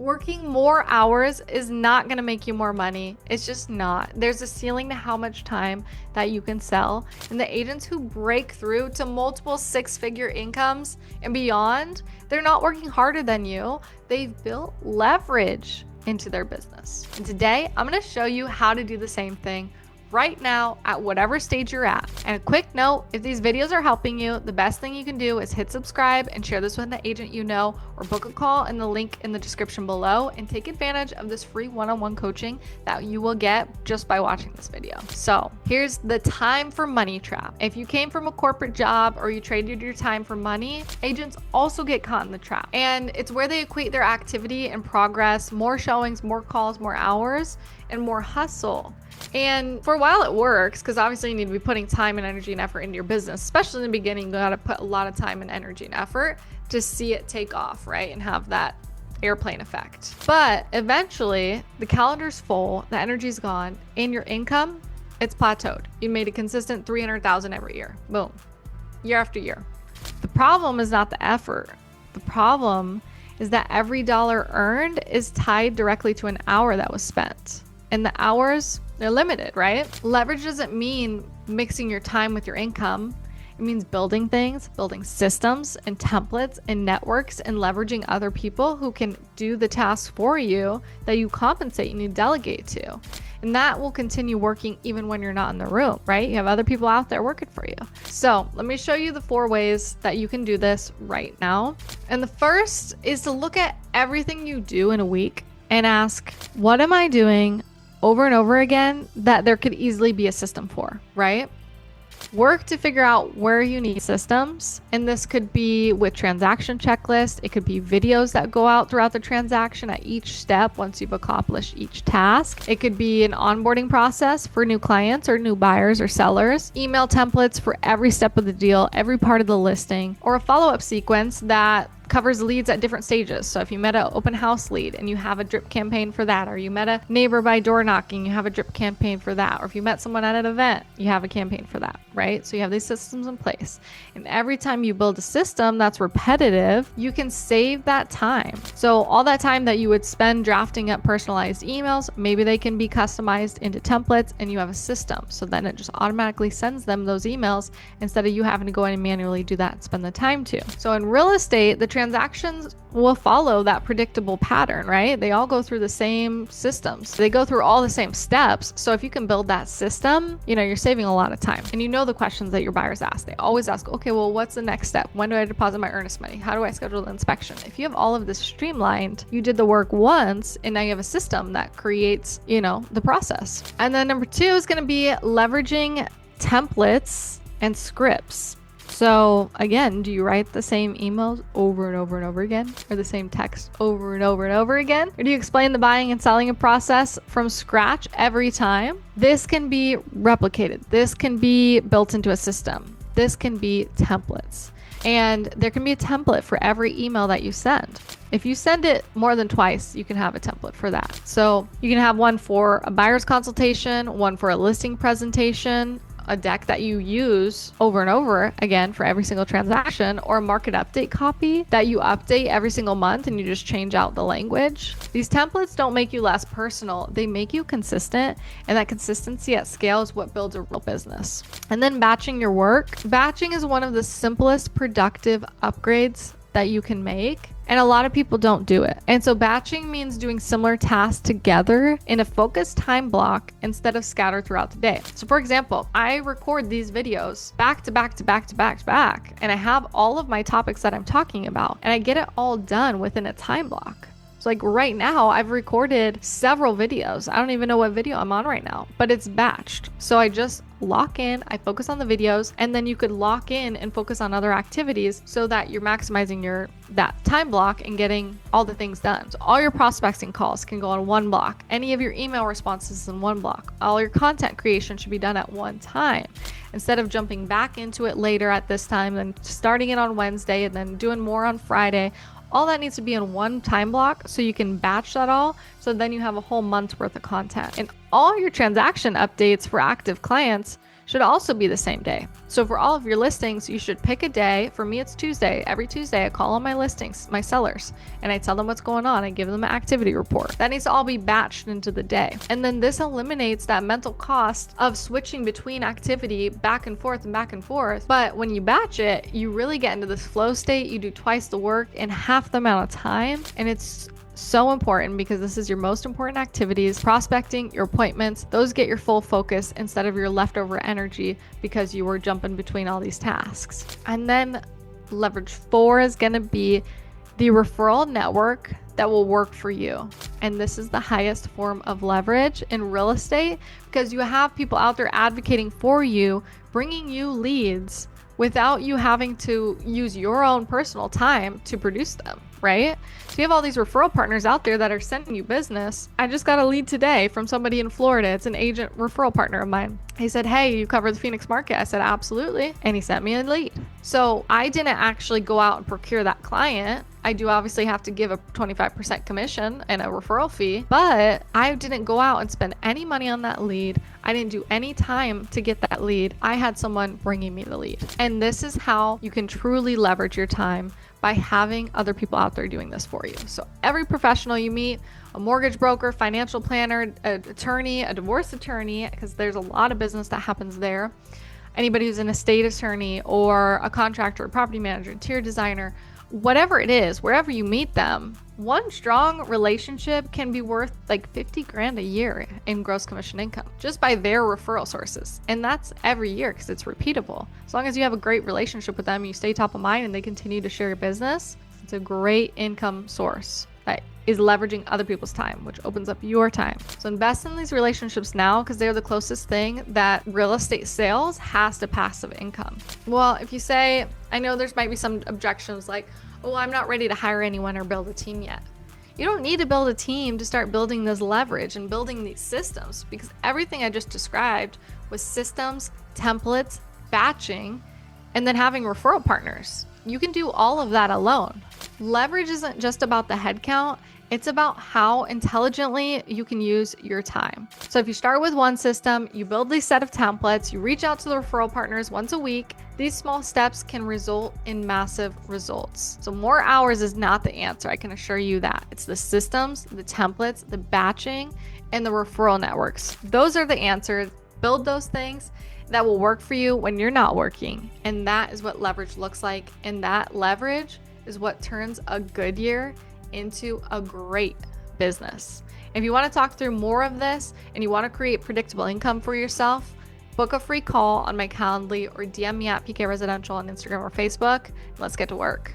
Working more hours is not going to make you more money. It's just not. There's a ceiling to how much time that you can sell. And the agents who break through to multiple six-figure incomes and beyond, they're not working harder than you. They've built leverage into their business. And today, I'm going to show you how to do the same thing right now at whatever stage you're at. And a quick note, if these videos are helping you, the best thing you can do is hit subscribe and share this with an agent you know, or book a call in the link in the description below and take advantage of this free one-on-one coaching that you will get just by watching this video. So here's the time for money trap. If you came from a corporate job or you traded your time for money, agents also get caught in the trap. And it's where they equate their activity and progress, more showings, more calls, more hours, and more hustle. And for a while it works, because obviously you need to be putting time and energy and effort into your business, especially in the beginning. You got to put a lot of time and energy and effort to see it take off, right? And have that airplane effect. But eventually the calendar's full, the energy's gone, and your income, it's plateaued. You made a consistent 300,000 every year. Boom. Year after year. The problem is not the effort. The problem is that every dollar earned is tied directly to an hour that was spent. And the hours, they're limited, right? Leverage doesn't mean mixing your time with your income. It means building things, building systems and templates and networks, and leveraging other people who can do the tasks for you that you compensate and you delegate to. And that will continue working even when you're not in the room, right? You have other people out there working for you. So let me show you the 4 ways that you can do this right now. And the first is to look at everything you do in a week and ask, what am I doing over and over again that there could easily be a system for, right? Work to figure out where you need systems. And this could be with transaction checklist. It could be videos that go out throughout the transaction at each step once you've accomplished each task. It could be an onboarding process for new clients or new buyers or sellers, email templates for every step of the deal, every part of the listing, or a follow-up sequence that covers leads at different stages. So if you met an open house lead and you have a drip campaign for that, or you met a neighbor by door knocking, you have a drip campaign for that, or if you met someone at an event, you have a campaign for that, right? So you have these systems in place. And every time you build a system that's repetitive, you can save that time. So all that time that you would spend drafting up personalized emails, maybe they can be customized into templates and you have a system. So then it just automatically sends them those emails instead of you having to go in and manually do that and spend the time to. So in real estate, the transactions will follow that predictable pattern, right? They all go through the same systems. They go through all the same steps. So if you can build that system, you're saving a lot of time. And the questions that your buyers ask. They always ask, okay, well, what's the next step? When do I deposit my earnest money? How do I schedule the inspection? If you have all of this streamlined, you did the work once and now you have a system that creates, the process. And then number 2 is going to be leveraging templates and scripts. So again, do you write the same emails over and over and over again, or the same text over and over and over again? Or do you explain the buying and selling process from scratch every time? This can be replicated. This can be built into a system. This can be templates. And there can be a template for every email that you send. If you send it more than twice, you can have a template for that. So you can have one for a buyer's consultation, one for a listing presentation, a deck that you use over and over again for every single transaction, or a market update copy that you update every single month and you just change out the language. These templates don't make you less personal. They make you consistent, and that consistency at scale is what builds a real business. And then batching your work. Batching is one of the simplest productive upgrades that you can make. And a lot of people don't do it. And so batching means doing similar tasks together in a focused time block instead of scattered throughout the day. So for example, I record these videos back to back to back to back to back, and I have all of my topics that I'm talking about, and I get it all done within a time block. So like right now, I've recorded several videos. I don't even know what video I'm on right now, but it's batched. So I just lock in, I focus on the videos, and then you could lock in and focus on other activities so that you're maximizing that time block and getting all the things done. So all your prospecting calls can go on one block. Any of your email responses in one block. All your content creation should be done at one time, instead of jumping back into it later at this time and starting it on Wednesday and then doing more on Friday. All that needs to be in one time block so you can batch that all. So then you have a whole month's worth of content. And all your transaction updates for active clients should also be the same day. So for all of your listings, you should pick a day. For me, it's Tuesday. Every Tuesday, I call on my listings, my sellers, and I tell them what's going on. I give them an activity report. That needs to all be batched into the day. And then this eliminates that mental cost of switching between activity back and forth and back and forth. But when you batch it, you really get into this flow state. You do twice the work in half the amount of time. And it's so important because this is your most important activities. Prospecting, your appointments, those get your full focus instead of your leftover energy because you were jumping between all these tasks. And then leverage 4 is going to be the referral network that will work for you. And this is the highest form of leverage in real estate because you have people out there advocating for you, bringing you leads without you having to use your own personal time to produce them, right? So you have all these referral partners out there that are sending you business. I just got a lead today from somebody in Florida. It's an agent referral partner of mine. He said, hey, you cover the Phoenix market? I said, absolutely. And he sent me a lead. So I didn't actually go out and procure that client. I do obviously have to give a 25% commission and a referral fee, but I didn't go out and spend any money on that lead. I didn't do any time to get that lead. I had someone bringing me the lead. And this is how you can truly leverage your time, by having other people out there doing this for you. So every professional you meet, a mortgage broker, financial planner, an attorney, a divorce attorney, because there's a lot of business that happens there. Anybody who's an estate attorney or a contractor, a property manager, interior designer, whatever it is, wherever you meet them, one strong relationship can be worth like 50 grand a year in gross commission income just by their referral sources. And that's every year because it's repeatable. As long as you have a great relationship with them, you stay top of mind and they continue to share your business, it's a great income source that is leveraging other people's time, which opens up your time. So invest in these relationships now because they're the closest thing that real estate sales has to passive income. Well, if you say, I know there's might be some objections like, oh, I'm not ready to hire anyone or build a team yet. You don't need to build a team to start building this leverage and building these systems because everything I just described was systems, templates, batching, and then having referral partners. You can do all of that alone. Leverage isn't just about the headcount. It's about how intelligently you can use your time. So if you start with one system, you build these set of templates, you reach out to the referral partners once a week, these small steps can result in massive results. So more hours is not the answer. I can assure you that. It's the systems, the templates, the batching, and the referral networks. Those are the answers. Build those things that will work for you when you're not working. And that is what leverage looks like. And that leverage is what turns a good year into a great business. If you want to talk through more of this and you want to create predictable income for yourself, book a free call on my Calendly or DM me at PK Residential on Instagram or Facebook. Let's get to work.